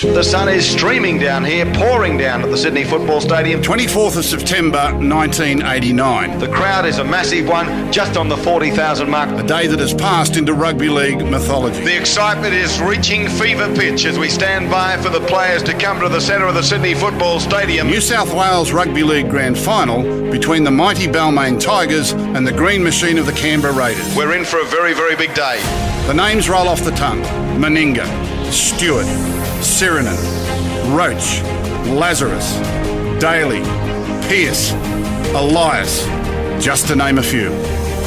The sun is streaming down here, pouring down at the Sydney Football Stadium. 24th of September 1989. The crowd is a massive one, just on the 40,000 mark. A day that has passed into rugby league mythology. The excitement is reaching fever pitch as we stand by for the players to come to the centre of the Sydney Football Stadium. New South Wales Rugby League Grand Final between the mighty Balmain Tigers and the Green Machine of the Canberra Raiders. We're in for a very, very big day. The names roll off the tongue. Meninga, Stewart, Sirinen, Roach, Lazarus, Daly, Pearce, Elias, just to name a few.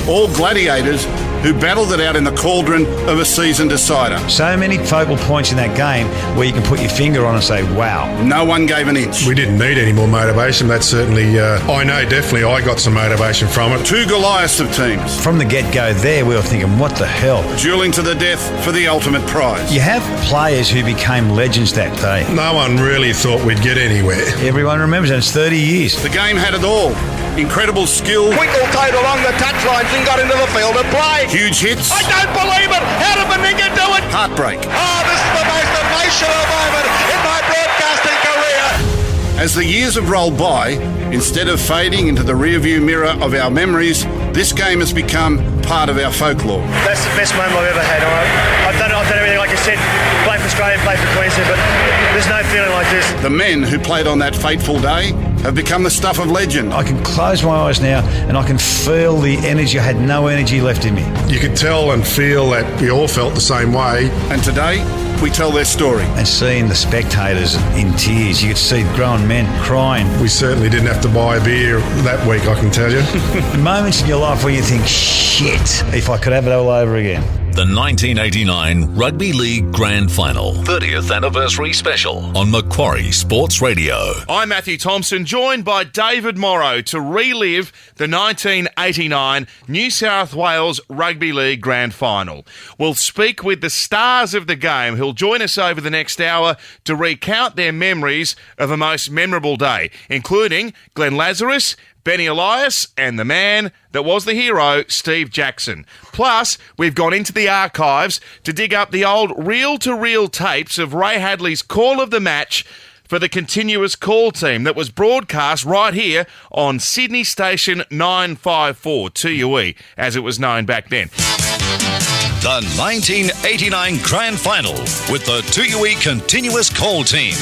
All gladiators who battled it out in the cauldron of a season decider. So many focal points in that game where you can put your finger on and say, wow. No one gave an inch. We didn't need any more motivation. That's certainly, I know definitely I got some motivation from it. Two Goliaths of teams. From the get-go there, we were thinking, what the hell? Dueling to the death for the ultimate prize. You have players who became legends that day. No one really thought we'd get anywhere. Everyone remembers it. It's 30 years. The game had it all. Incredible skill. Winkle-toed along the touchlines and got into the field of play. Huge hits. I don't believe it. How did Meninga do it? Heartbreak. Oh, this is the most emotional moment in my broadcasting career. As the years have rolled by, instead of fading into the rearview mirror of our memories, this game has become part of our folklore. That's the best moment I've ever had. I've done everything, like I said, played for Australia, played for Queensland, but there's no feeling like this. The men who played on that fateful day have become the stuff of legend. I can close my eyes now and I can feel the energy. I had no energy left in me. You could tell and feel that we all felt the same way. And today, we tell their story. And seeing the spectators in tears, you could see grown men crying. We certainly didn't have to buy a beer that week, I can tell you. Moments in your life where you think, shit, if I could have it all over again. The 1989 Rugby League Grand Final 30th Anniversary Special on Macquarie Sports Radio. I'm Matthew Thompson, joined by David Morrow to relive the 1989 New South Wales Rugby League Grand Final. We'll speak with the stars of the game who'll join us over the next hour to recount their memories of a most memorable day, including Glenn Lazarus, Benny Elias, and the man that was the hero, Steve Jackson. Plus, we've gone into the archives to dig up the old reel-to-reel tapes of Ray Hadley's call of the match for the continuous call team that was broadcast right here on Sydney Station 954, 2UE, as it was known back then. The 1989 Grand Final with the 2UE continuous call team.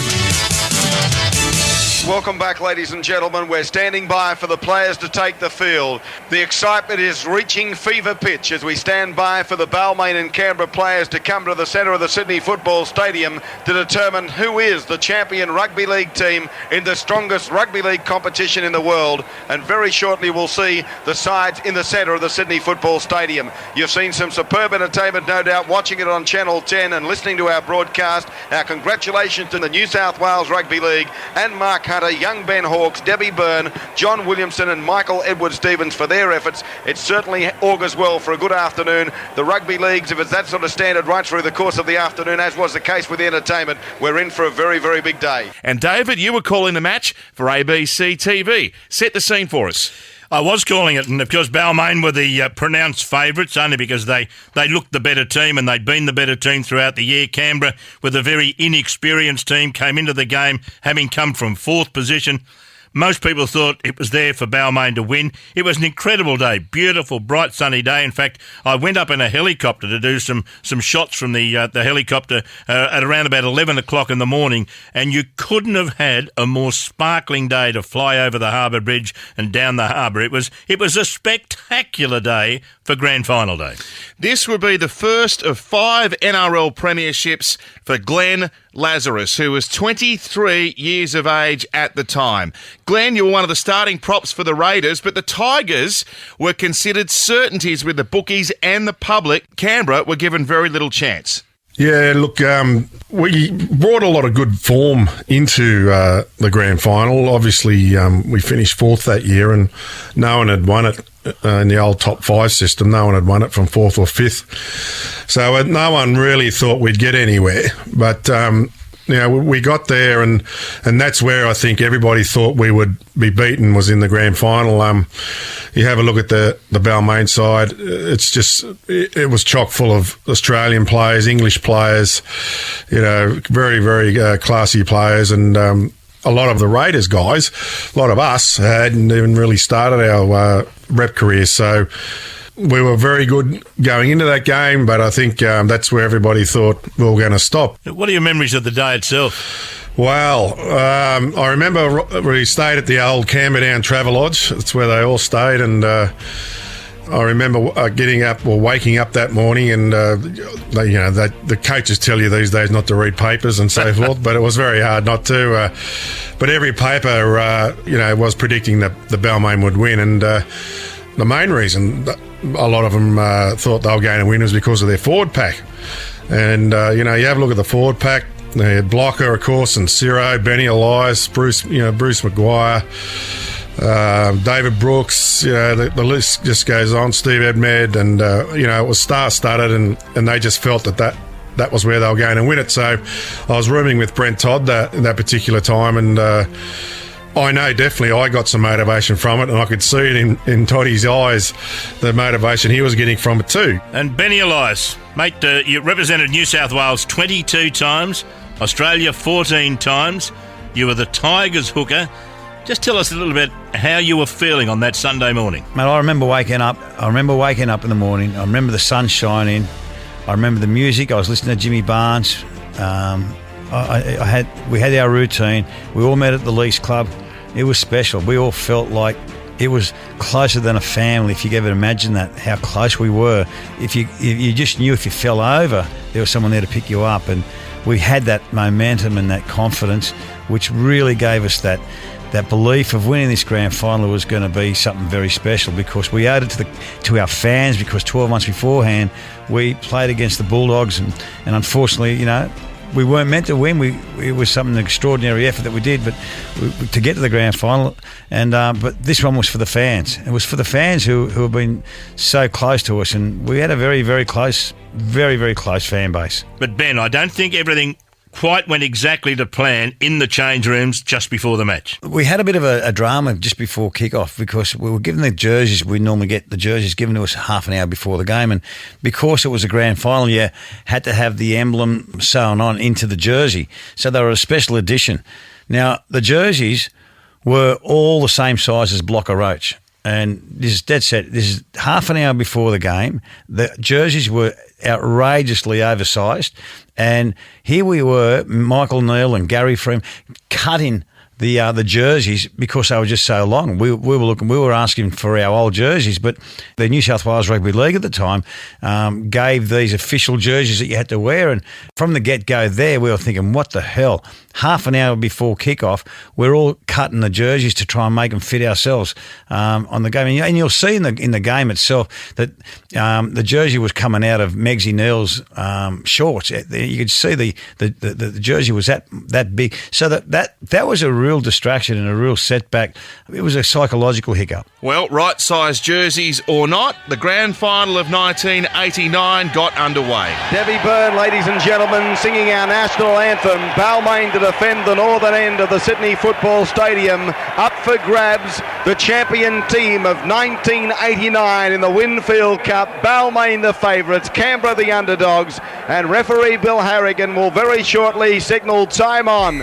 Welcome back, ladies and gentlemen. We're standing by for the players to take the field. The excitement is reaching fever pitch as we stand by for the Balmain and Canberra players to come to the centre of the Sydney Football Stadium to determine who is the champion rugby league team in the strongest rugby league competition in the world. And very shortly we'll see the sides in the centre of the Sydney Football Stadium. You've seen some superb entertainment, no doubt, watching it on Channel 10 and listening to our broadcast. Our congratulations to the New South Wales Rugby League and Mark Hunter, young Ben Hawkes, Debbie Byrne, John Williamson and Michael Edwards-Stevens for their efforts. It certainly augurs well for a good afternoon. The rugby leagues, if it's that sort of standard right through the course of the afternoon, as was the case with the entertainment, we're in for a very, very big day. And David, you were calling the match for ABC TV. Set the scene for us. I was calling it, and of course Balmain were the pronounced favourites, only because they looked the better team and they'd been the better team throughout the year. Canberra, with a very inexperienced team, came into the game having come from fourth position. Most people thought it was there for Balmain to win. It was an incredible day, beautiful, bright, sunny day. In fact, I went up in a helicopter to do some shots from the helicopter at around about 11 o'clock in the morning, and you couldn't have had a more sparkling day to fly over the Harbour Bridge and down the harbour. It was a spectacular day for Grand Final Day. This would be the first of 5 NRL premierships for Glenn Lazarus, who was 23 years of age at the time. Glenn, you were one of the starting props for the Raiders, but the Tigers were considered certainties with the bookies and the public. Canberra were given very little chance. Yeah, look, we brought a lot of good form into the grand final. Obviously, we finished fourth that year and no one had won it in the old top 5 system. No one had won it from fourth or fifth. So no one really thought we'd get anywhere. But we got there, and that's where I think everybody thought we would be beaten, was in the grand final. You have a look at the Balmain side. It's just, it was chock full of Australian players, English players, very, very classy players, and a lot of the Raiders guys, a lot of us hadn't even really started our rep careers, so we were very good going into that game, but I think that's where everybody thought we were going to stop. What are your memories of the day itself? Well, I remember we stayed at the old Canberra Down Travel Lodge. That's where they all stayed, and I remember waking up that morning, and the coaches tell you these days not to read papers and so forth, but it was very hard not to. But every paper, was predicting that the Balmain would win, and the main reason a lot of them thought they were going to win was because of their forward pack. And, you have a look at the forward pack. They had Blocker, of course, and Ciro, Benny Elias, Bruce Maguire, David Brooks, the list just goes on, Steve Edmed, and, it was star-studded, and they just felt that was where they were going to win it. So I was rooming with Brent Todd in that particular time, and I know definitely I got some motivation from it, and I could see it in Toddy's eyes, the motivation he was getting from it too. And Benny Elias, mate, you represented New South Wales 22 times, Australia 14 times. You were the Tigers hooker. Just tell us a little bit how you were feeling on that Sunday morning. Mate, I remember waking up in the morning. I remember the sun shining. I remember the music. I was listening to Jimmy Barnes. We had our routine. We all met at the Lease Club. It was special. We all felt like it was closer than a family, if you could ever imagine that, how close we were. If you just knew if you fell over, there was someone there to pick you up. And we had that momentum and that confidence, which really gave us that belief of winning this grand final was going to be something very special, because we owed it to our fans, because 12 months beforehand we played against the Bulldogs, and unfortunately, we weren't meant to win. It was something extraordinary effort that we did, but to get to the grand final. And but this one was for the fans. It was for the fans who have been so close to us, and we had a very, very close, very, very close fan base. But Ben, I don't think everything quite went exactly to plan in the change rooms just before the match. We had a bit of a drama just before kick-off, because we were given the jerseys. We normally get the jerseys given to us half an hour before the game, and because it was a grand final, you had to have the emblem sewn on into the jersey. So they were a special edition. Now, the jerseys were all the same size as Blocker Roach. And this is dead set. This is half an hour before the game. The jerseys were outrageously oversized. And here we were, Michael Neal and Gary Freeman, cutting the jerseys because they were just so long. We were asking for our old jerseys, but the New South Wales Rugby League at the time gave these official jerseys that you had to wear. And from the get-go there, we were thinking, what the hell? Half an hour before kickoff, we're all cutting the jerseys to try and make them fit ourselves on the game. And you'll see in the game itself that the jersey was coming out of Megsy Neal's shorts. You could see the jersey was that big. So that was a real distraction and a real setback. It was a psychological hiccup. Well, right-sized jerseys or not, the grand final of 1989 got underway. Debbie Byrne, ladies and gentlemen, singing our national anthem. Balmain to defend the northern end of the Sydney Football Stadium. Up for grabs, the champion team of 1989 in the Winfield Cup. Balmain the favourites, Canberra the underdogs, and referee Bill Harrigan will very shortly signal time on.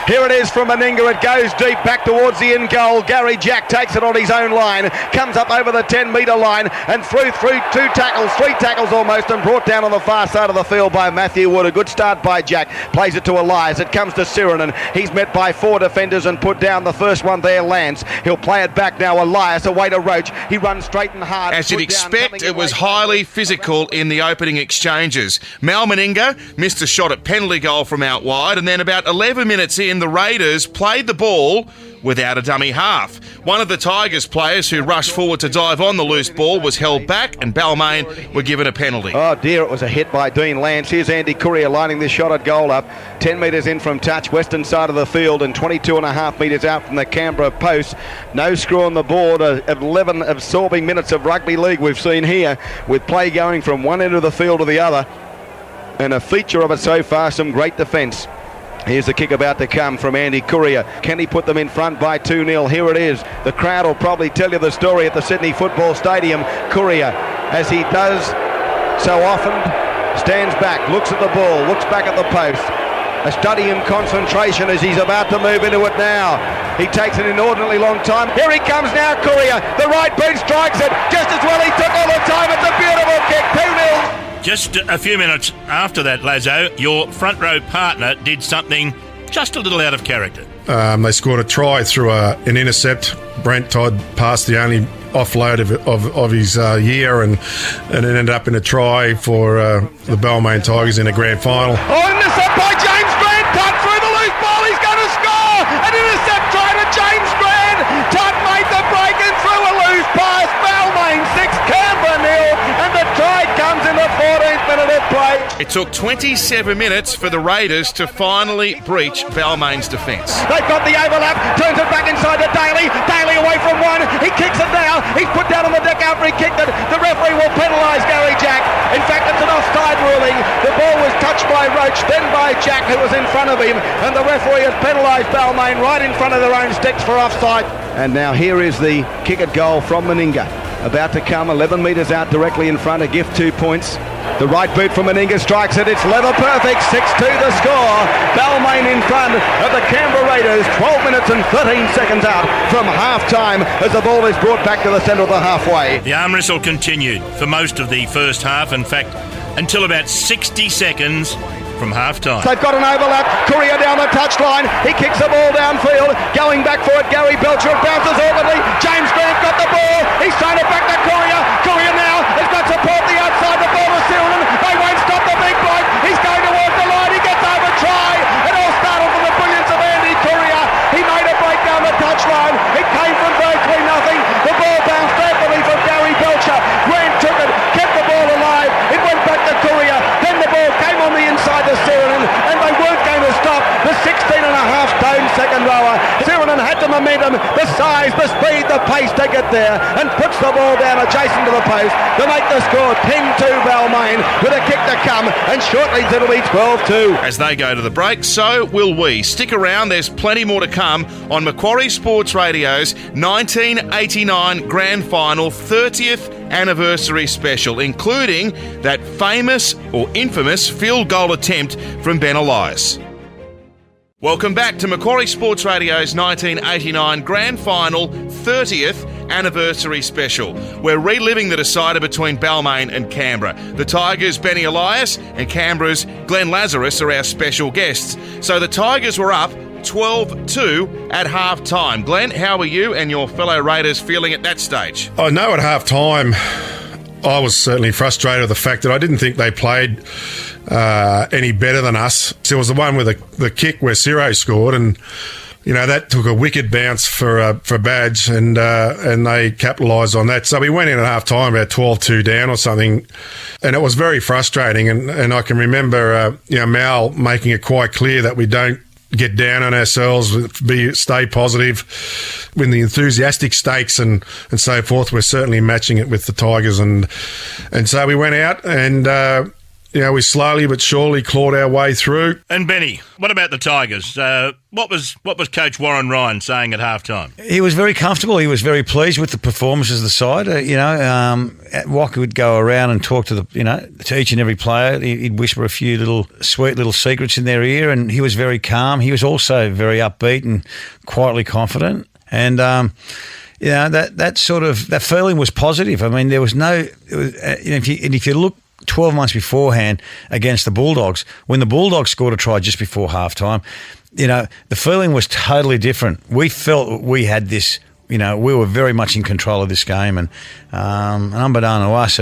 Here it is from Meninga. It goes deep back towards the in goal. Gary Jack takes it on his own line, comes up over the 10-metre line and through three tackles almost, and brought down on the far side of the field by Matthew Wood. A good start by Jack. Plays it to Elias. It comes to Sirinen. He's met by four defenders and put down. The first one there lands. He'll play it back now. Elias away to Roach. He runs straight and hard. As you'd expect, it was highly physical in the opening exchanges. Mal Meninga missed a shot at penalty goal from out wide, and then about 11 minutes in, the Raiders played the ball without a dummy half. One of the Tigers players who rushed forward to dive on the loose ball was held back, and Balmain were given a penalty. Oh dear, it was a hit by Dean Lance. Here's Andy Courier lining this shot at goal up. 10 metres in from touch, western side of the field, and 22.5 metres out from the Canberra post. No screw on the board. 11 absorbing minutes of rugby league we've seen here, with play going from one end of the field to the other. And a feature of it so far, some great defence. Here's the kick about to come from Andy Courier. Can he put them in front by 2-0? Here it is. The crowd will probably tell you the story at the Sydney Football Stadium. Courier, as he does so often, stands back, looks at the ball, looks back at the post. A study in concentration as he's about to move into it now. He takes an inordinately long time. Here he comes now, Courier. The right boot strikes it just as well he took all the time. It's a beautiful kick, 2-0. Just a few minutes after that, Lazo, your front row partner did something just a little out of character. They scored a try through an intercept. Brent Todd passed the only offload of his year, and it ended up in a try for the Balmain Tigers in a grand final. Oh, intercept by James Grant. Todd through the loose ball. He's going to score. An intercept try to James Grant. Todd made the break and threw a loose pass. Balmain 6, Canberra 0, and the try comes in the 14th minute of play. It took 27 minutes for the Raiders to finally breach Balmain's defence. They've got the overlap, turns it back inside to Daly. Daly away from one, he kicks it now. He's put down on the deck after he kicked it. The referee will penalise Gary Jack. In fact, it's an offside ruling. The ball was touched by Roach, then by Jack, who was in front of him, and the referee has penalised Balmain right in front of their own sticks for offside. And now here is the kick at goal from Meninga. About to come, 11 metres out directly in front, a gift 2 points. The right boot from Meninga strikes it, it's level perfect, 6-2 the score. Balmain in front of the Canberra Raiders, 12 minutes and 13 seconds out from half-time as the ball is brought back to the centre of the halfway. The arm wrestle continued for most of the first half, in fact, until about 60 seconds from half-time. They've got an overlap, Courier down the touchline, he kicks the ball downfield, going back for it, Gary Belcher, it bounces awkwardly, James Grant got the ball, he's thrown it back to Courier, Courier now has got support the outside, the ball is Sirinan, they won't stop the big bloke, he's going towards the line, he gets over try, it all started from the brilliance of Andy Courier, he made a break down the touchline, it came from virtually nothing, the ball bounced rapidly from Gary Belcher, Grant took it, kept the ball alive, it went back to Courier, then the ball came on the inside to Sirinan, and they weren't going to stop the 16.5-stone second rower. Sirinan had the momentum, the size, the speed, the pace to get there, and puts the ball down adjacent to the post to make the score 10-2 Balmain with a kick to come, and shortly it'll be 12-2. As they go to the break, so will we. Stick around, there's plenty more to come on Macquarie Sports Radio's 1989 Grand Final 30th anniversary special, including that famous or infamous field goal attempt from Ben Elias. Welcome back to Macquarie Sports Radio's 1989 Grand Final 30th anniversary special. We're reliving the decider between Balmain and Canberra. The Tigers' Benny Elias and Canberra's Glenn Lazarus are our special guests. So the Tigers were up 12-2 at half-time. Glenn, how were you and your fellow Raiders feeling at that stage? I know at half-time I was certainly frustrated with the fact that I didn't think they played any better than us. There was the one with the kick where Ciro scored, and you know that took a wicked bounce for Badge, and they capitalised on that. So we went in at half time about 12-2 down or something, and it was very frustrating. And I can remember Mal making it quite clear that we don't get down on ourselves, stay positive, win the enthusiastic stakes and so forth. We're certainly matching it with the Tigers, and so we went out and we slowly but surely clawed our way through. And Benny, what about the Tigers? What was Coach Warren Ryan saying at halftime? He was very comfortable. He was very pleased with the performances of the side. Walker would go around and talk to to each and every player. He'd whisper a few sweet little secrets in their ear, and he was very calm. He was also very upbeat and quietly confident. And that feeling was positive. I mean, there was no. If you look 12 months beforehand against the Bulldogs, when the Bulldogs scored a try just before halftime, the feeling was totally different. We felt we had this, we were very much in control of this game, and unbeknown to us,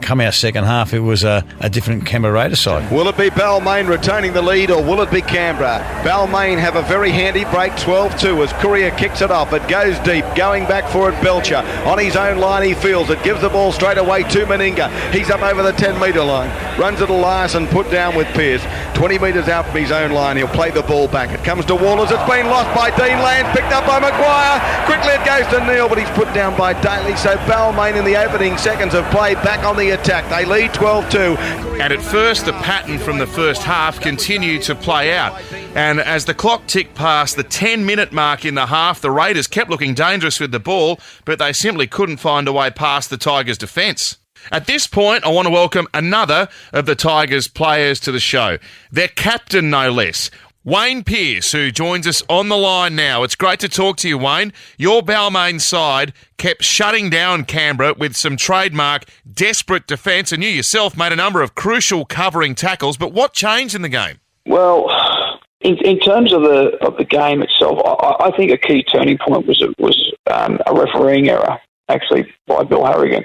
come our second half, it was a different Canberra Raiders side. Will it be Balmain retaining the lead, or will it be Canberra? Balmain have a very handy break, 12-2, as Courier kicks it off. It goes deep, going back for it, Belcher. On his own line he feels it, gives the ball straight away to Meninga. He's up over the 10-metre line. runs it Elias and put down with Pearce. 20 metres out from his own line, he'll play the ball back. It comes to Walters, it's been lost by Dean Land, picked up by Macquarie. Quickly it goes to Neil, but he's put down by Daly. So Balmain in the opening seconds of play back on the attack. They lead 12-2. And at first, the pattern from the first half continued to play out. And as the clock ticked past the 10-minute mark in the half, the Raiders kept looking dangerous with the ball, but they simply couldn't find a way past the Tigers' defence. At this point, I want to welcome another of the Tigers players to the show. Their captain, no less. Wayne Pearce, who joins us on the line now. It's great to talk to you, Wayne. Your Balmain side kept shutting down Canberra with some trademark desperate defence, and you yourself made a number of crucial covering tackles. But what changed in the game? Well, in terms of the game itself, I think a key turning point was a refereeing error, actually, by Bill Harrigan,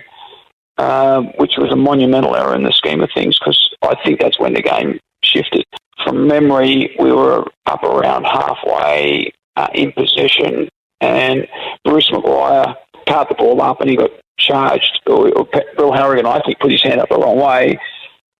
which was a monumental error in the scheme of things, because I think that's when the game shifted. From memory, we were up around halfway in possession, and Bruce Maguire caught the ball up and he got charged. Bill Harrigan, I think, put his hand up the wrong way,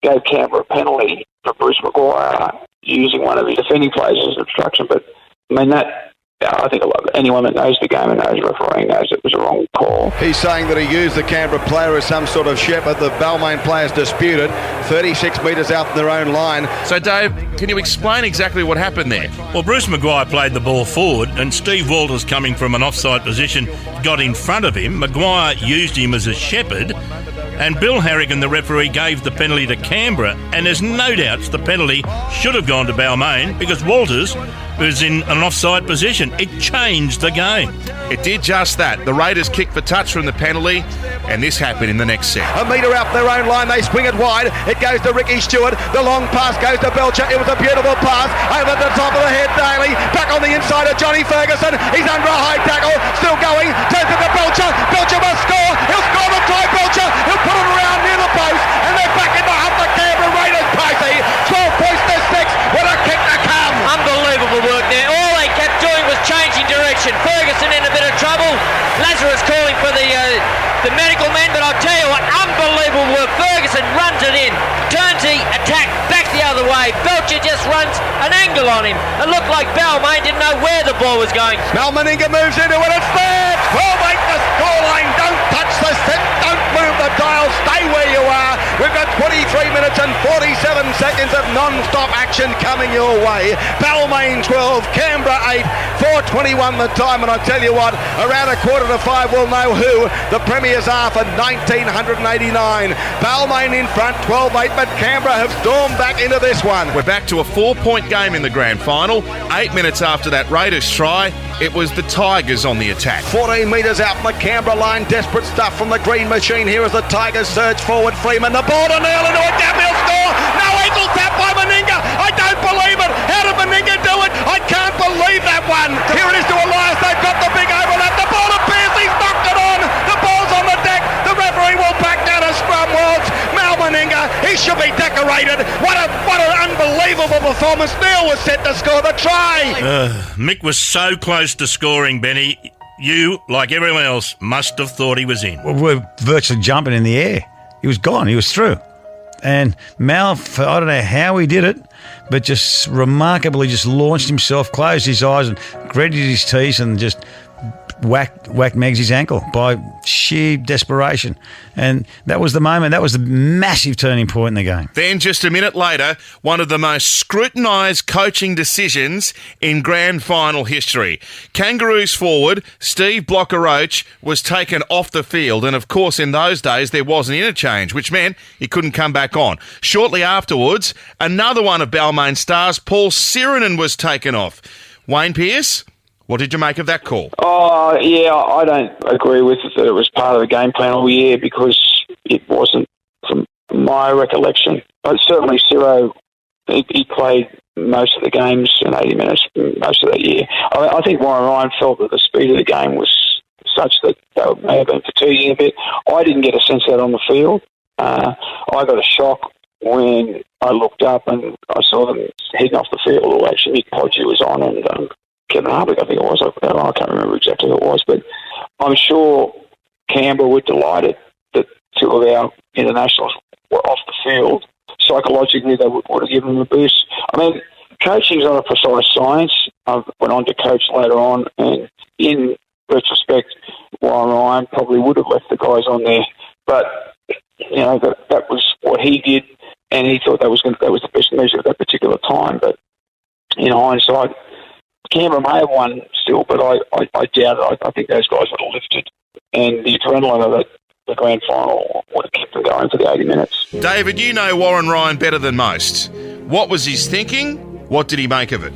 gave Canberra a penalty for Bruce Maguire using one of his defending players as an obstruction. But, I mean, I think anyone that knows the game and knows refereeing knows it was a wrong call. He's saying that he used the Canberra player as some sort of shepherd. The Balmain players disputed. 36 metres out from their own line. So, Dave, can you explain exactly what happened there? Well, Bruce Maguire played the ball forward, and Steve Walters, coming from an offside position, got in front of him. Maguire used him as a shepherd, and Bill Harrigan, the referee, gave the penalty to Canberra, and there's no doubts the penalty should have gone to Balmain because Walters was in an offside position. It changed the game. It did just that. The Raiders kicked for touch from the penalty, and this happened in the next set. A metre out their own line, they swing it wide. It goes to Ricky Stewart. The long pass goes to Belcher. It was a beautiful pass over the top of the head. Daly back on the inside of Johnny Ferguson. He's under a high tackle, still going. Turns it to Belcher. Belcher must score. He'll score the try. Belcher. He'll put it around near the post, and they're back in the hunt. The Canberra Raiders posy. 12 points to 6. What a kick to come! Unbelievable work there. All they kept doing was changing direction. Ferguson in a bit of trouble. Lazarus calling for the medical men, but I'll tell you what, unbelievable work. Ferguson runs it in, turns the attack back the other way. Belcher just runs an angle on him. It looked like Balmain didn't know where the ball was going. Now Meninga moves into it. It's there. 12-8 the scoreline. Don't touch the set. Don't move the dial. Stay where you are. We've got 23 minutes and 47 seconds of non-stop action coming your way. Balmain 12, Canberra 8, 4:21 the time, and I tell you what, around 4:45 we'll know who the premiers are for 1989. Balmain in front, 12-8, but Canberra have stormed back into this one. We're back to a 4-point game in the grand final. 8 minutes after that Raiders try, it was the Tigers on the attack. 14 metres out from the Canberra line, desperate stuff from the green machine. Here is the Tigers surge forward. Freeman, the ball to Neil into a downhill score. No ankle tap by Meninga. I don't believe it. How did Meninga do it? I can't believe that one. Here it is to Elias. They've got the big overlap. The ball to Pearce. He's knocked it on. The ball's on the deck. The referee will back down a scrum. Waltz. Mal Meninga. He should be decorated. What an unbelievable performance. Neil was set to score the try. Mick was so close to scoring, Benny. You, like everyone else, must have thought he was in. Well, we're virtually jumping in the air. He was gone. He was through. And Mal, I don't know how he did it, but just remarkably just launched himself, closed his eyes and gritted his teeth and just whacked Megsy's ankle by sheer desperation. And that was the moment. That was the massive turning point in the game. Then just a minute later, one of the most scrutinised coaching decisions in grand final history. Kangaroos forward Steve Blocker-Roach was taken off the field, and of course in those days there was an interchange, which meant he couldn't come back on. Shortly afterwards, another one of Balmain stars, Paul Sirinen, was taken off. Wayne Pearce, what did you make of that call? Oh, yeah, I don't agree with it that it was part of the game plan all year, because it wasn't, from my recollection. But certainly Ciro, he played most of the games in 80 minutes most of that year. I think Warren Ryan felt that the speed of the game was such that they may have been fatiguing a bit. I didn't get a sense of that on the field. I got a shock when I looked up and I saw them heading off the field. Or actually, Nick Podgy was on, and Kevin Harvick, I think it was. I can't remember exactly who it was, but I'm sure Canberra were delighted that two of our internationals were off the field psychologically they would have given him a boost. I mean, coaching's not a precise science. I went on to coach later on, and in retrospect, Warren Ryan probably would have left the guys on there. But, that was what he did, and he thought that was the best measure at that particular time. But in hindsight, Canberra may have won still, but I doubt it. I think those guys would have lifted, and the adrenaline of the grand final would have kept them going for the 80 minutes. David, you know Warren Ryan better than most. What was his thinking? What did he make of it?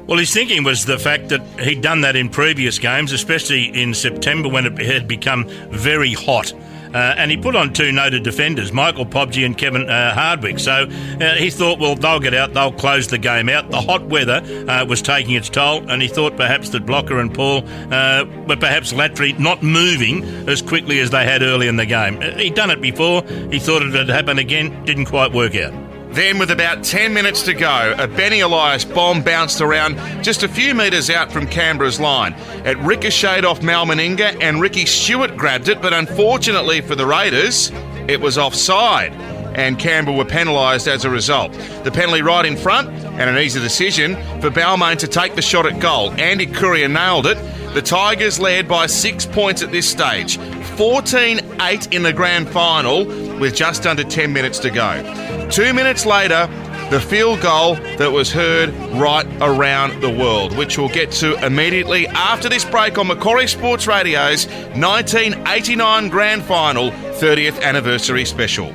Well, his thinking was the fact that he'd done that in previous games, especially in September when it had become very hot. And he put on two noted defenders, Michael Pobji and Kevin Hardwick. So he thought, well, they'll get out, they'll close the game out. The hot weather was taking its toll, and he thought perhaps that Blocker and Paul were perhaps laterally not moving as quickly as they had early in the game. He'd done it before. He thought it would happen again. Didn't quite work out. Then, with about 10 minutes to go, a Benny Elias bomb bounced around just a few metres out from Canberra's line. It ricocheted off Mal Meninga and Ricky Stewart grabbed it, but unfortunately for the Raiders, it was offside, and Canberra were penalised as a result. The penalty right in front, and an easy decision for Balmain to take the shot at goal. Andy Courier nailed it. The Tigers led by 6 points at this stage, 14-8 in the grand final with just under 10 minutes to go. 2 minutes later, the field goal that was heard right around the world, which we'll get to immediately after this break on Macquarie Sports Radio's 1989 Grand Final 30th Anniversary Special.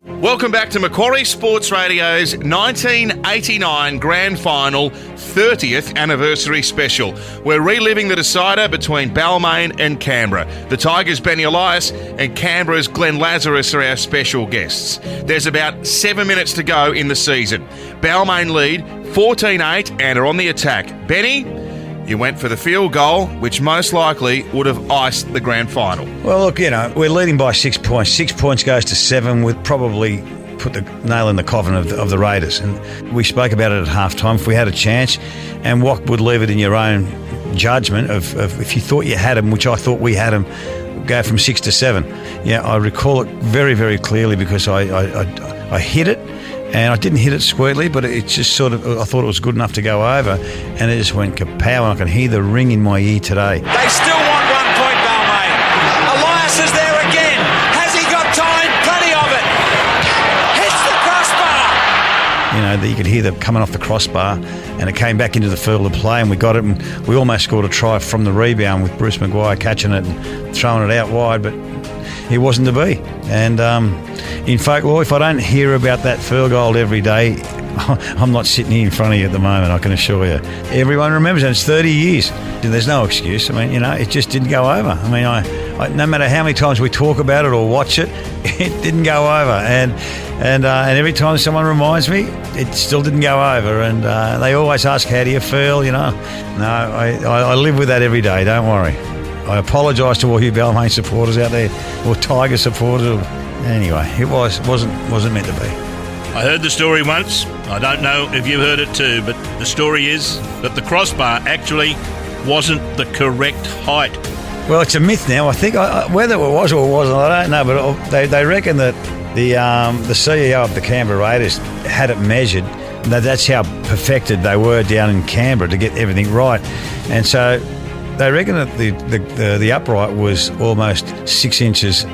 Welcome back to Macquarie Sports Radio's 1989 Grand Final 30th Anniversary Special. We're reliving the decider between Balmain and Canberra. The Tigers' Benny Elias and Canberra's Glenn Lazarus are our special guests. There's about 7 minutes to go in the season. Balmain lead 14-8 and are on the attack. Benny, you went for the field goal, which most likely would have iced the grand final. Well, look, we're leading by 6 points. 6 points goes to 7. We'd probably put the nail in the coffin of the Raiders. And we spoke about it at half-time. If we had a chance, and what would leave it in your own judgment of if you thought you had them, which I thought we had them, go from 6 to 7. Yeah, I recall it very, very clearly because I hit it. And I didn't hit it squarely, but it just sort of, I thought it was good enough to go over, and it just went kapow, and I can hear the ring in my ear today. They still want 1 point, Balmain. Elias is there again. Has he got time? Plenty of it. Hits the crossbar. You could hear them coming off the crossbar, and it came back into the field of play, and we got it, and we almost scored a try from the rebound with Bruce Maguire catching it and throwing it out wide, but it wasn't to be. And in folklore, if I don't hear about that field goal every day, I'm not sitting here in front of you at the moment, I can assure you. Everyone remembers it. It's 30 years. There's no excuse. I mean, it just didn't go over. I mean, I no matter how many times we talk about it or watch it, it didn't go over. And every time someone reminds me, it still didn't go over. And they always ask, how do you feel? No, I live with that every day, don't worry. I apologise to all you Balmain supporters out there, or Tiger supporters. Anyway, it wasn't meant to be. I heard the story once. I don't know if you heard it too, but the story is that the crossbar actually wasn't the correct height. Well, it's a myth now. I think whether it was or wasn't, I don't know. But they reckon that the CEO of the Canberra Raiders had it measured. That's how perfected they were down in Canberra to get everything right, and so they reckon that the upright was almost 6 inches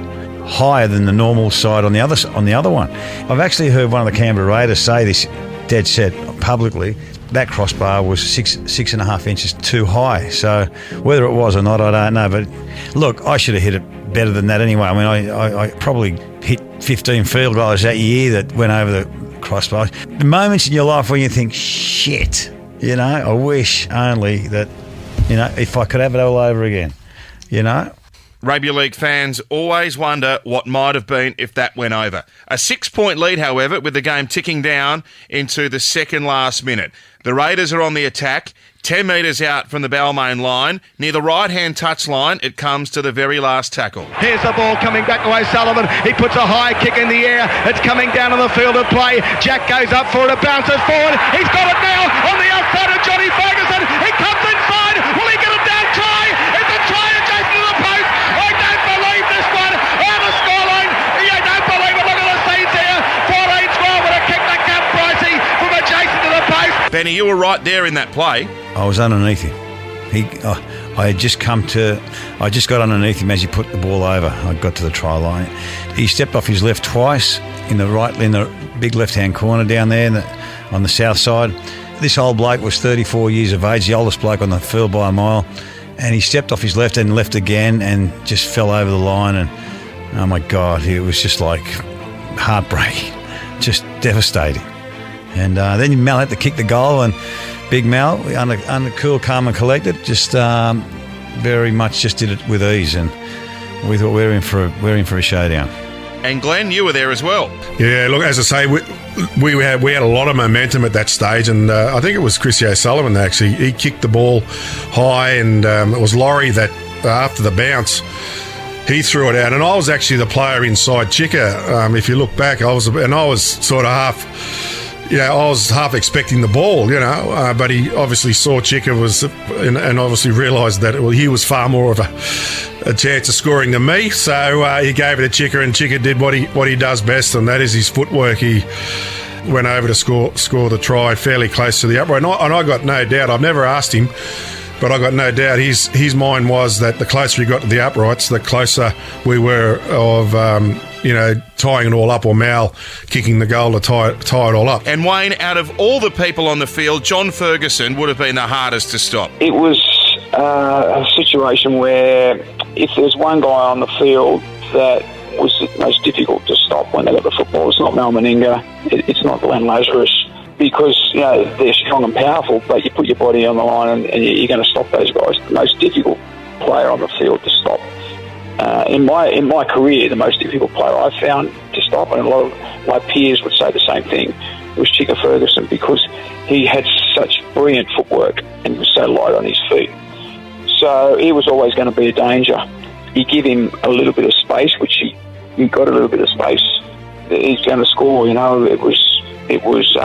higher than the normal side on the other one. I've actually heard one of the Canberra Raiders say this dead set publicly. That crossbar was 6.5 inches too high. So whether it was or not, I don't know. But look, I should have hit it better than that anyway. I mean, I probably hit 15 field goals that year that went over the crossbar. The moments in your life when you think, shit, I wish only that, if I could have it all over again, Rugby league fans always wonder what might have been if that went over. A 6-point lead, however, with the game ticking down into the second last minute. The Raiders are on the attack, 10 metres out from the Balmain line. Near the right-hand touch line, it comes to the very last tackle. Here's the ball coming back to O'Sullivan. He puts a high kick in the air. It's coming down on the field of play. Jack goes up for it. It bounces forward. He's got it now on the outside of Johnny Ferguson. He comes inside. Will he get it down? Try! It's a try adjacent to the post. I don't believe this one. Oh, the scoreline. I don't believe it. Look at the scenes here. Benny, you were right there in that play. I was underneath him. I just got underneath him as he put the ball over. I got to the try line. He stepped off his left twice in the big left-hand corner down there on the south side. This old bloke was 34 years of age, the oldest bloke on the field by a mile, and he stepped off his left and left again and just fell over the line. And oh my God, it was just like heartbreaking, just devastating. And then Mal had to kick the goal, and Big Mal, under cool, calm and collected, just very much just did it with ease, and we thought we're in for a showdown. And Glenn, you were there as well. Yeah, look, as I say, we had a lot of momentum at that stage, and I think it was Chrissy O'Sullivan actually. He kicked the ball high, and it was Laurie that after the bounce, he threw it out, and I was actually the player inside Chicka. If you look back, I was sort of half expecting the ball, but he obviously saw Chicka and obviously realised that he was far more of a chance of scoring than me. So he gave it to Chicka, and Chicka did what he does best, and that is his footwork. He went over to score the try fairly close to the upright, and I got no doubt. I've never asked him, but I got no doubt his mind was that the closer he got to the uprights, the closer we were of tying it all up, or Mal kicking the goal to tie it all up. And Wayne, out of all the people on the field, John Ferguson would have been the hardest to stop. It was a situation where if there's one guy on the field that was the most difficult to stop when they got the football, it's not Mal Meninga, it's not Glenn Lazarus, because they're strong and powerful, but you put your body on the line and you're going to stop those guys. The most difficult player on the field to stop. In my career, the most difficult player I found to stop, and a lot of my peers would say the same thing, was Chicka Ferguson, because he had such brilliant footwork and he was so light on his feet. So he was always going to be a danger. You give him a little bit of space, which he got a little bit of space, he's going to score. It was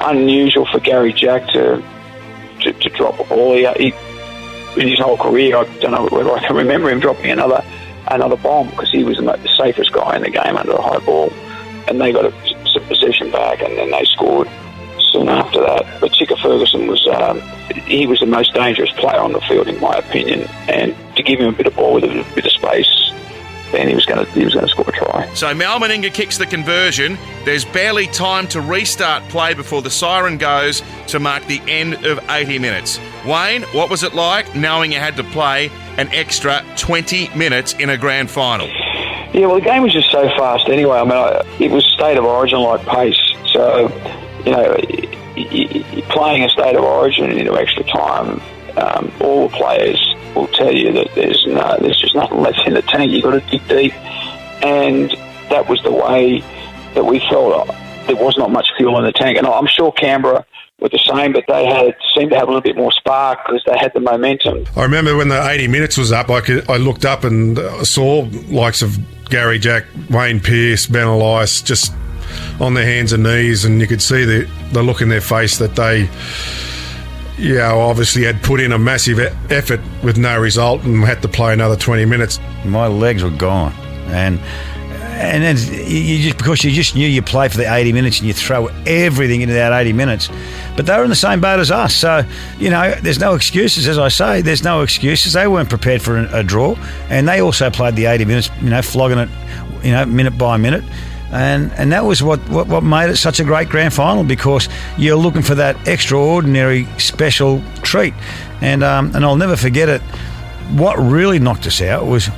unusual for Gary Jack to drop a ball. He in his whole career, I don't know whether I can remember him dropping another bomb, because he was the safest guy in the game under a high ball, and they got a possession back, and then they scored soon after that. But Chicka Ferguson was the most dangerous player on the field, in my opinion, and to give him a bit of ball with a bit of space, then he was going to score a try. So Mal Meninga kicks the conversion. There's barely time to restart play before the siren goes to mark the end of 80 minutes. Wayne, what was it like knowing you had to play an extra 20 minutes in a grand final? Yeah, well, the game was just so fast anyway. It was state of origin-like pace. So, playing a state of origin into extra time, all the players will tell you that there's just nothing left in the tank. You've got to dig deep, and that was the way that we felt. There was not much fuel in the tank, and I'm sure Canberra were the same, but they seemed to have a little bit more spark because they had the momentum. I remember when the 80 minutes was up, I looked up and saw likes of Gary Jack, Wayne Pearce, Ben Elias just on their hands and knees, and you could see the look in their face that they obviously had put in a massive effort with no result and had to play another 20 minutes. My legs were gone, and then because you just knew you play for the 80 minutes and you throw everything into that 80 minutes. But they were in the same boat as us, so there's no excuses. As I say, there's no excuses. They weren't prepared for a draw, and they also played the 80 minutes, flogging it, minute by minute. And that was what made it such a great grand final, because you're looking for that extraordinary special treat. And I'll never forget it. What really knocked us out was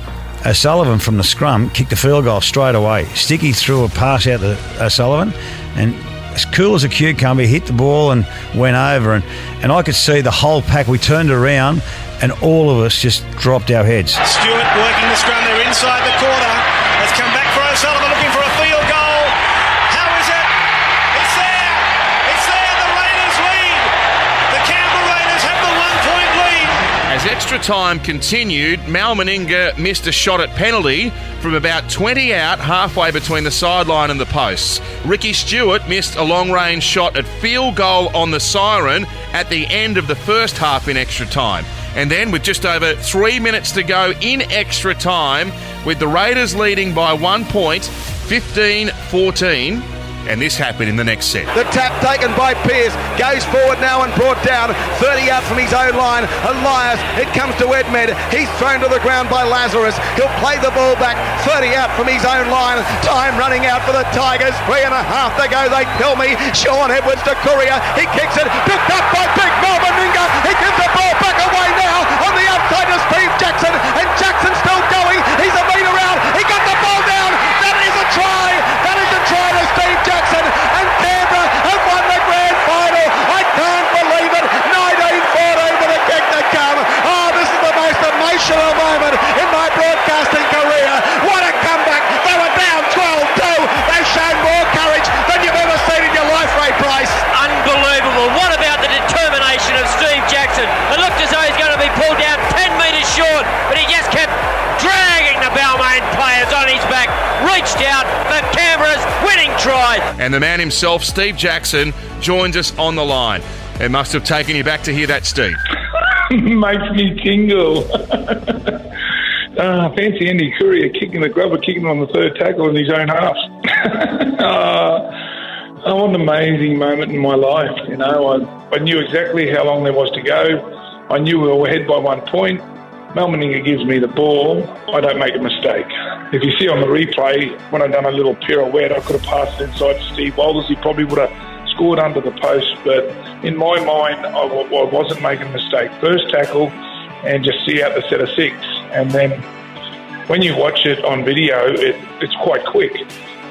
O'Sullivan from the scrum kicked a field goal straight away. Sticky threw a pass out to O'Sullivan, and as cool as a cucumber, he hit the ball and went over. And I could see the whole pack. We turned around and all of us just dropped our heads. Stewart working the scrum. They're inside the corner. Let's come back for O'Sullivan looking for a field goal. How is it? It's there. It's there. The Raiders lead. The Canberra Raiders have the 1-point lead. As extra time continued, Mal Meninga missed a shot at penalty from about 20 out, halfway between the sideline and the posts. Ricky Stewart missed a long-range shot at field goal on the siren at the end of the first half in extra time. And then, with just over 3 minutes to go in extra time, with the Raiders leading by 1 point, 15-14, and this happened in the next set. The tap taken by Pearce, goes forward now and brought down 30 out from his own line. Elias, it comes to Edmed, he's thrown to the ground by Lazarus. He'll play the ball back, 30 out from his own line. Time running out for the Tigers, 3.5 to go, they tell me. Sean Edwards to Courier, he kicks it, picked up by Big Malmaninga. He gives the ball back away now on the outside to Steve Jackson, and Jackson's still going. He's a metre out, he got the ball down. That is a try, that is a try to Steve Jackson, and Canberra have won the grand final. I can't believe it. 1914 for the kick to come. Oh, this is the most emotional moment in my broadcasting career. What a comeback. They were down 12-2. They've shown more courage than you've ever seen in your life, Ray Price. Unbelievable. What about the determination of Steve Jackson? It looked as though he's going to be pulled down 10 metres short, but he just kept dragging the Balmain players on his back, reached out for Canberra's winning try. And the man himself, Steve Jackson, joins us on the line. It must have taken you back to hear that, Steve. Makes me tingle. Fancy Andy Courier kicking the grubber, kicking on the third tackle in his own half. What an amazing moment in my life. You know, I knew exactly how long there was to go. I knew we were ahead by 1 point. Malmaninga gives me the ball. I don't make a mistake. If you see on the replay, when I'd done a little pirouette, I could have passed it inside to Steve Walters. He probably would have scored under the post. But in my mind, I wasn't making a mistake. First tackle and just see out the set of 6. And then when you watch it on video, it's quite quick.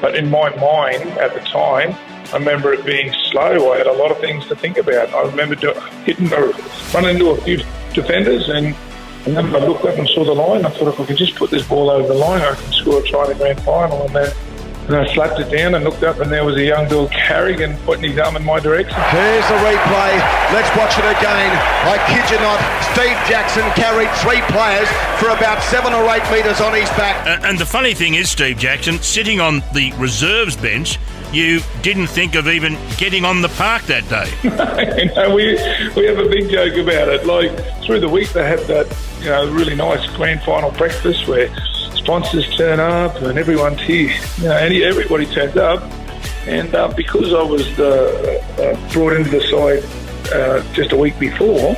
But in my mind at the time, I remember it being slow. I had a lot of things to think about. I remember running into a few defenders, and then I looked up and saw the line. I thought, if I could just put this ball over the line, I can score a try in the grand final. And then I slapped it down and looked up, and there was a young Bill Carrigan putting his arm in my direction. Here's the replay. Let's watch it again. I kid you not, Steve Jackson carried 3 players for about 7 or 8 metres on his back. And the funny thing is, Steve Jackson, sitting on the reserves bench, you didn't think of even getting on the park that day. You know, we have a big joke about it. Like, through the week they have that, you know, really nice grand final breakfast where sponsors turn up and everyone's here. You know, and everybody turns up. And because I was brought into the side just a week before,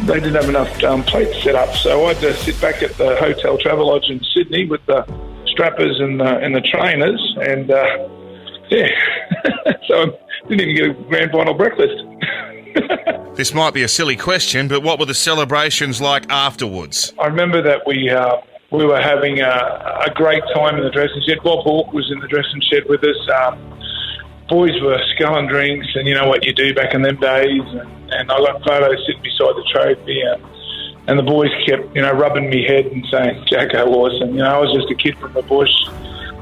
they didn't have enough plates set up. So I had to sit back at the Hotel Travelodge in Sydney with the strappers and the trainers, and yeah, so I didn't even get a grand final breakfast. This might be a silly question, but what were the celebrations like afterwards? I remember that we were having a great time in the dressing shed. Bob Hawke was in the dressing shed with us. Boys were sculling drinks, and you know what you do back in them days. And I got photos sitting beside the trophy, and the boys kept, you know, rubbing me head and saying, "Jacko was," and you know, I was just a kid from the bush.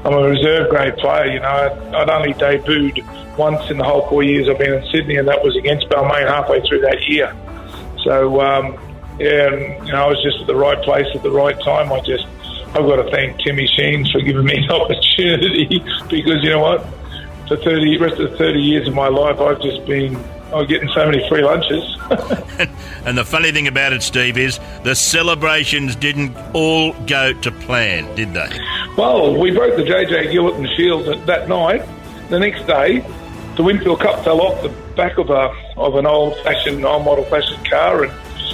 I'm a reserve grade player, you know. I'd only debuted once in the whole 4 years I've been in Sydney, and that was against Balmain halfway through that year. So, yeah, you know, I was just at the right place at the right time. I've got to thank Timmy Sheens for giving me an opportunity, because you know what? For the rest of the 30 years of my life, I've getting so many free lunches. And the funny thing about it, Steve, is the celebrations didn't all go to plan, did they? Well, we broke the JJ Gilliton Shield that night. The next day, the Winfield Cup fell off the back of an old model fashion car,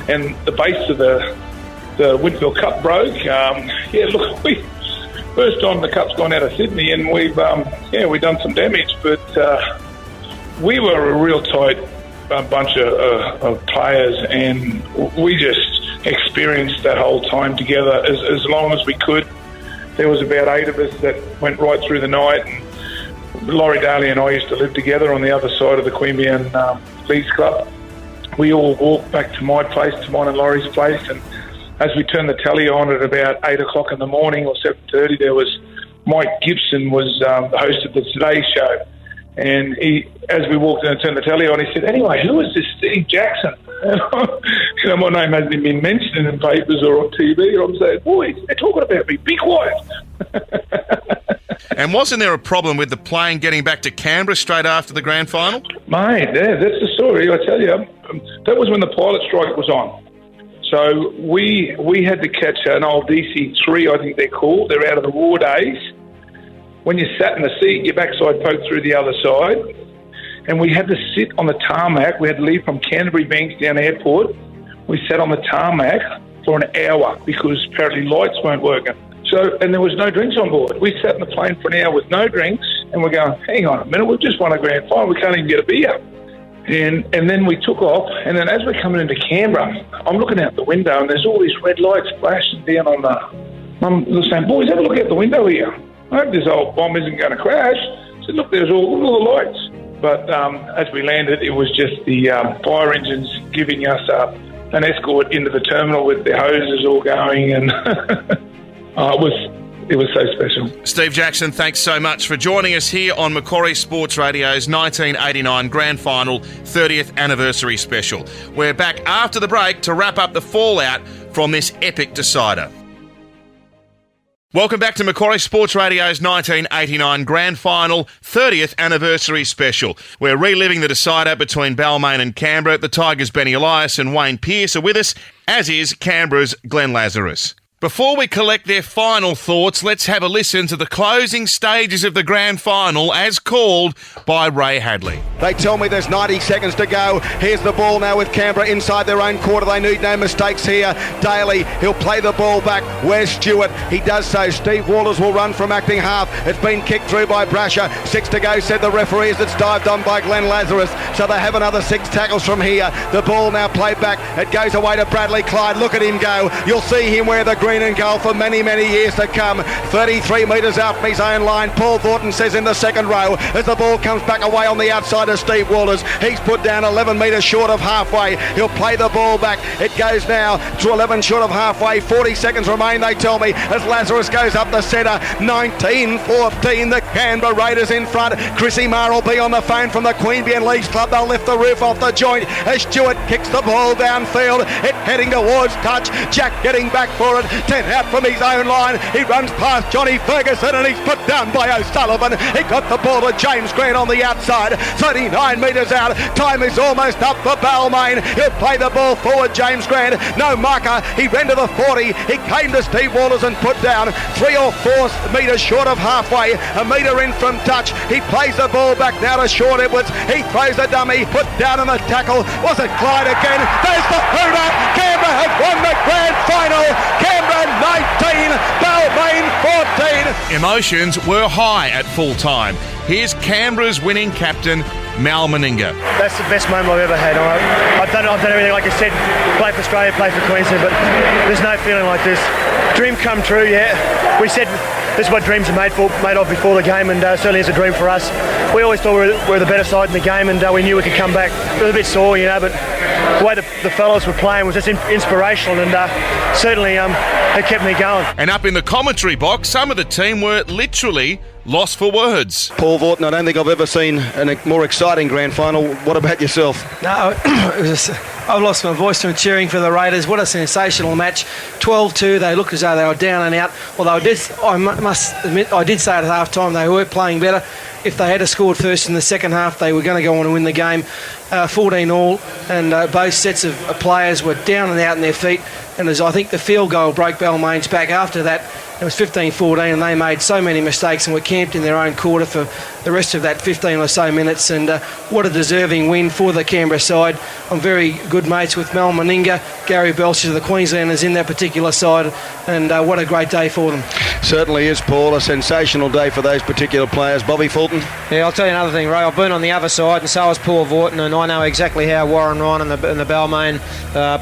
and the base of the Winfield Cup broke. Look, first time the Cup's gone out of Sydney, and we've done some damage, but we were a real tight bunch of players, and we just experienced that whole time together as long as we could. There was about 8 of us that went right through the night, and Laurie Daly and I used to live together on the other side of the Queanbeyan Leagues Club. We all walked back to my place, to mine and Laurie's place, and as we turned the telly on at about 8 o'clock in the morning or 7:30, there was Mike Gibson was the host of the Today Show. And as we walked in and turned the telly on, he said, "Anyway, who is this Steve Jackson?" You know, my name hasn't even been mentioned in papers or on TV. And I'm saying, "Boys, they're talking about me. Be quiet." And wasn't there a problem with the plane getting back to Canberra straight after the grand final? Mate, that's the story. I tell you, that was when the pilot strike was on. So we had to catch an old DC-3, I think they're called. They're out of the war days. when you sat in the seat, your backside poked through the other side. And we had to sit on the tarmac. We had to leave from Canterbury Bankstown Airport. We sat on the tarmac for an hour because apparently lights weren't working. And there was no drinks on board. We sat in the plane for an hour with no drinks, and we're going, hang on a minute, we've just won a grand final. We can't even get a beer. And then we took off, and then as we're coming into Canberra, I'm looking out the window, and there's all these red lights flashing down on the... I'm saying, boys, have a look out the window here. I hope this old bomb isn't going to crash. I said, look, there's all the lights. But as we landed, it was just the fire engines giving us an escort into the terminal with the hoses all going, and it was so special. Steve Jackson, thanks so much for joining us here on Macquarie Sports Radio's 1989 Grand Final 30th Anniversary Special. We're back after the break to wrap up the fallout from this epic decider. Welcome back to Macquarie Sports Radio's 1989 Grand Final 30th Anniversary Special. We're reliving the decider between Balmain and Canberra. The Tigers' Benny Elias and Wayne Pearce are with us, as is Canberra's Glenn Lazarus. Before we collect their final thoughts, let's have a listen to the closing stages of the Grand Final as called by Ray Hadley. They tell me there's 90 seconds to go. Here's the ball now with Canberra inside their own quarter. They need no mistakes here. Daly, he'll play the ball back. Where's Stewart? He does so. Steve Waters will run from acting half. It's been kicked through by Brasher. 6 to go, said the referee, as it's dived on by Glenn Lazarus. So they have another 6 tackles from here. The ball now played back. It goes away to Bradley Clyde. Look at him go. You'll see him wear the green and gold for many, many years to come. 33 metres out from his own line. Paul Thornton says in the second row as the ball comes back away on the outside of Steve Waters. He's put down 11 metres short of halfway. He'll play the ball back. It goes now to 11 short of halfway. 40 seconds remain, they tell me, as Lazarus goes up the centre. 19-14, the Canberra Raiders in front. Chrissy Marr will be on the phone from the Queanbeyan Leagues Club. They'll lift the roof off the joint as Stewart kicks the ball downfield. It heading towards touch. Jack getting back for it. 10 out from his own line. He runs past Johnny Ferguson and he's put down by O'Sullivan. He got the ball to James Grant on the outside. 39 metres out. Time is almost up for Balmain. He'll play the ball forward, James Grant. No marker. He ran to the 40. He came to Steve Waters and put down 3 or 4 metres short of halfway. A metre in from touch. He plays the ball back now to Sean Edwards. He throws a dummy. Put down on the tackle. Was it Clyde again? There's the hooter. Canberra have won the grand final. Canberra 19, Balmain 14. Emotions were high at full time. Here's Canberra's winning captain, Mal Meninga. That's the best moment I've ever had. I've done everything, like I said, play for Australia, play for Queensland, but there's no feeling like this. Dream come true, yeah. We said this is what dreams are made of before the game, and certainly it's a dream for us. We always thought we were the better side in the game, and we knew we could come back. It was a bit sore, but the way the fellas were playing was just inspirational, and certainly it kept me going. And up in the commentary box, some of the team were literally lost for words. Paul Thornton, I don't think I've ever seen a more exciting grand final. What about yourself? No, I've lost my voice from cheering for the Raiders. What a sensational match. 12-2, they looked as though they were down and out. Although I must admit, I did say at half-time they were playing better. If they had scored first in the second half, they were going to go on and win the game. 14 all, and both sets of players were down and out in their feet. And as I think the field goal broke Balmain's back after that, it was 15-14, and they made so many mistakes and were camped in their own quarter for the rest of that 15 or so minutes. And what a deserving win for the Canberra side. I'm very good mates with Mal Meninga, Gary Belcher, the Queenslanders in that particular side, and what a great day for them. Certainly is, Paul. A sensational day for those particular players. Bobby Fulton? Yeah, I'll tell you another thing, Ray. I've been on the other side, and so has Paul Thornton, and I know exactly how Warren Ryan and the Balmain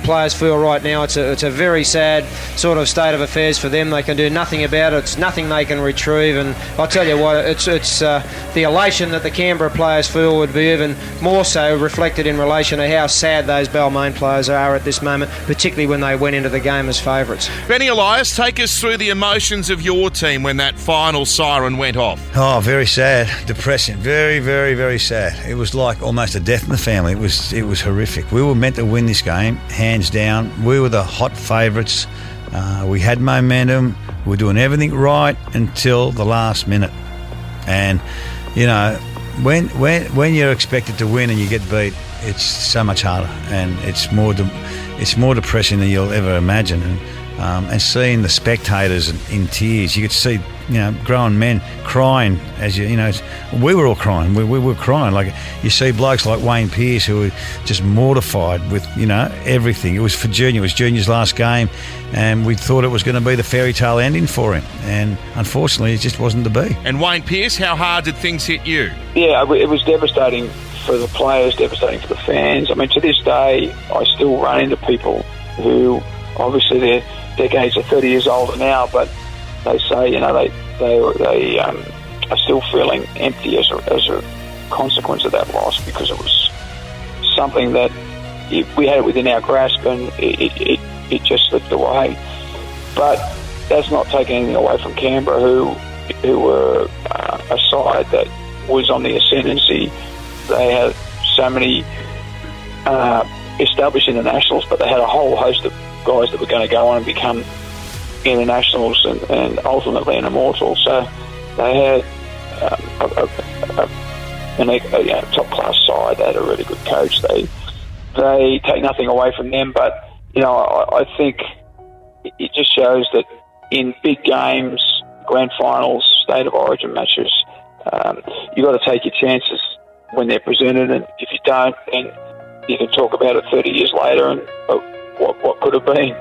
players feel right now. It's a very sad sort of state of affairs for them. They can do nothing about it. It's nothing they can retrieve, and I'll tell you what, it's the elation that the Canberra players feel would be even more so reflected in relation to how sad those Balmain players are at this moment, particularly when they went into the game as favourites. Benny Elias, take us through the emotions of your team when that final siren went off. Oh, very sad, depressing, very, very, very sad. It was like almost a death in the family. It was horrific. We were meant to win this game, hands down. We were the hot favourites. We had momentum. We were doing everything right until the last minute. And, when you're expected to win and you get beat, it's so much harder, and it's more depressing than you'll ever imagine. And and seeing the spectators in tears. You could see, grown men crying as we were all crying. We were crying. Like, you see blokes like Wayne Pearce who were just mortified with, everything. It was for Junior. It was Junior's last game, and we thought it was going to be the fairy tale ending for him. And unfortunately, it just wasn't to be. And Wayne Pearce, how hard did things hit you? Yeah, it was devastating for the players, devastating for the fans. I mean, to this day, I still run into people who, obviously, their decades are 30 years older now, but they say, they are still feeling empty as a consequence of that loss, because it was something that we had it within our grasp, and it just slipped away. But that's not taking anything away from Canberra, who were a side that was on the ascendancy. They had so many established internationals, but they had a whole host of guys that were going to go on and become internationals and ultimately an immortal. So they had a top-class side. They had a really good coach. They take nothing away from them, but I think it just shows that in big games, grand finals, state of origin matches, you've got to take your chances when they're presented, and if you don't, then you can talk about it 30 years later and what could have been.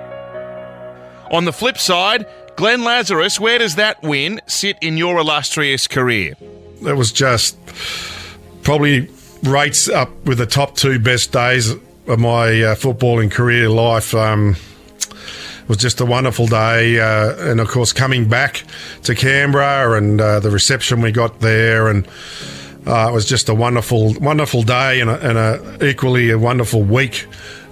On the flip side, Glenn Lazarus, where does that win sit in your illustrious career? It was just probably rates up with the top two best days of my footballing career life. It was just a wonderful day, and of course coming back to Canberra and the reception we got there, and it was just a wonderful day and equally a wonderful week.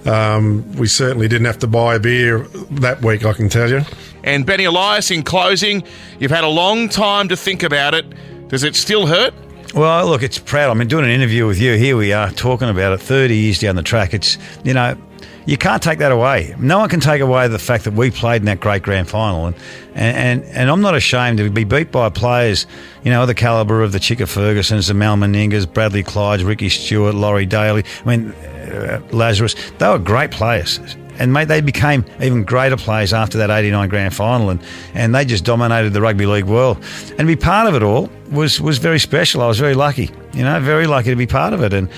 We certainly didn't have to buy a beer that week, I can tell you. And Benny Elias, in closing, you've had a long time to think about it. Does it still hurt? Well, look, it's proud. I mean, doing an interview with you, here we are talking about it 30 years down the track. It's, you can't take that away. No one can take away the fact that we played in that great grand final. And I'm not ashamed to be beat by players, of the calibre of the Chicka Fergusons, the Mal Meningas, Bradley Clydes, Ricky Stewart, Laurie Daly. I mean, Lazarus. They were great players. And, mate, they became even greater players after that 89 grand final, and they just dominated the rugby league world. And to be part of it all was very special. I was very lucky, very lucky to be part of it. And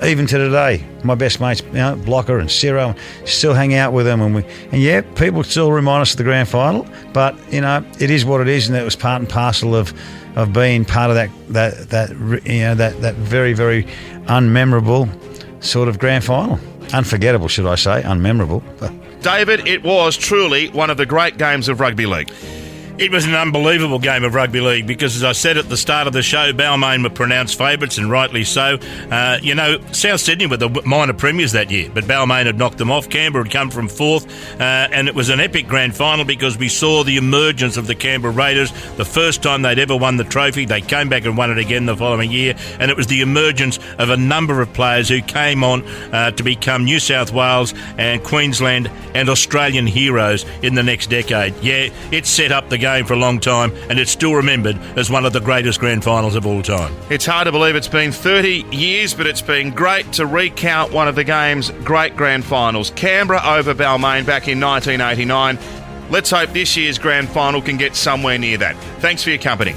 even to today, my best mates, Blocker and Ciro, still hang out with them. And people still remind us of the grand final, but, it is what it is, and it was part and parcel of being part of that very, very unmemorable sort of grand final. Unforgettable, should I say, unmemorable. David, it was truly one of the great games of rugby league. It was an unbelievable game of rugby league because, as I said at the start of the show, Balmain were pronounced favourites, and rightly so. South Sydney were the minor premiers that year, but Balmain had knocked them off. Canberra had come from fourth, and it was an epic grand final because we saw the emergence of the Canberra Raiders. The first time they'd ever won the trophy, they came back and won it again the following year, and it was the emergence of a number of players who came on to become New South Wales and Queensland and Australian heroes in the next decade. Yeah, it set up the game for a long time, and it's still remembered as one of the greatest grand finals of all time. It's hard to believe it's been 30 years, but it's been great to recount one of the game's great grand finals. Canberra over Balmain back in 1989. Let's hope this year's grand final can get somewhere near that. Thanks for your company.